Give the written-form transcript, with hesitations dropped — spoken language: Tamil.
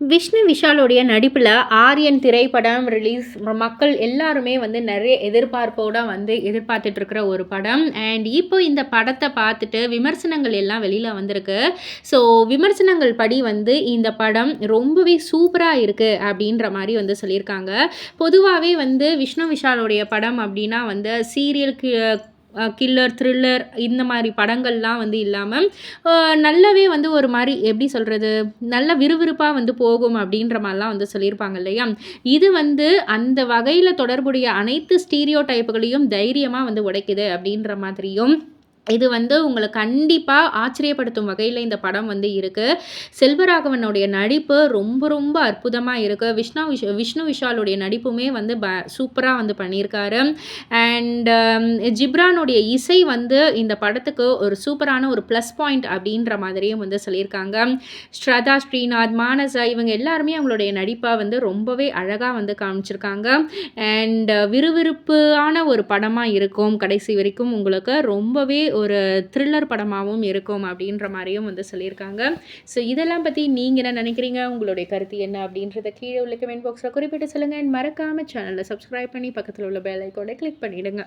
விஷ்ணு விஷாலுடைய நடிப்பில் ஆரியன் திரைப்படம் ரிலீஸ் மக்கள் எல்லாருமே வந்து நிறைய எதிர்பார்ப்போட வந்து எதிர்பார்த்துட்டு இருக்கிற ஒரு படம். அண்ட் இப்போ இந்த படத்தை பார்த்துட்டு விமர்சனங்கள் எல்லாம் வெளியில் வந்திருக்கு. ஸோ விமர்சனங்கள் படி வந்து இந்த படம் ரொம்பவே சூப்பராக இருக்குது அப்படின்ற மாதிரி வந்து சொல்லியிருக்காங்க. பொதுவாகவே வந்து விஷ்ணு விஷாலுடைய படம் அப்படின்னா வந்து சீரியலுக்கு கில்லர், த்ரில்லர் இந்த மாரி படங்கள்லாம் வந்து இல்லாம, நல்லாவே வந்து ஒரு மாரி எப்படி சொல்றது? நல்ல விறுவிறுப்பா வந்து போகும் அப்படின்ற மாரிலாம் வந்து சொல்லியிருப்பாங்க இல்லையா? இது வந்து அந்த வகையில தொடர்புடைய அனைத்து ஸ்டீரியோ டைப்புகளையும் தைரியமா வந்து உடைக்குது அப்படின்ற மாதிரியும் இது வந்து உங்கள கண்டிப்பா ஆச்சரியப்படுத்தும் வகையில இந்த படம் வந்து இருக்கு. செல்வராகவனுடைய நடிப்பு ரொம்ப ரொம்ப அற்புதமா இருக்கு. விஷ்ணு விஷாலுடைய நடிப்புமே வந்து சூப்பரா வந்து பண்ணியிருக்காரு. அண்ட் ஜிப்ரானுடைய இசை வந்து இந்த படத்துக்கு ஒரு சூப்பரான ஒரு ப்ளஸ் பாயிண்ட் அப்படின்ற மாதிரியும் வந்து சொல்லியிருக்காங்க. ஸ்ரதா ஸ்ரீநாத், மானசா இவங்க எல்லாருமே அவங்களுடைய நடிப்பை வந்து ரொம்பவே அழகாக வந்து காமிச்சிருக்காங்க. அண்ட் விறுவிறுப்பான ஒரு படமாக இருக்கும். கடைசி வரைக்கும் உங்களுக்கு ரொம்பவே ஒரு த்ரில்லர் படமாகவும் இருக்கும் அப்படின்ற மாதிரியும் வந்து சொல்லியிருக்காங்க. ஸோ இதெல்லாம் பற்றி நீங்கள் என்ன நினைக்கிறீங்க? உங்களுடைய கருத்து என்ன அப்படின்றத கீழே உள்ள கமெண்ட் பாக்ஸில் குறிப்பிட்டு சொல்லுங்கள். அண்ட் மறக்காமல் சேனலை சப்ஸ்கிரைப் பண்ணி பக்கத்தில் உள்ள பெல் ஐக்கானை கிளிக் பண்ணிவிடுங்க.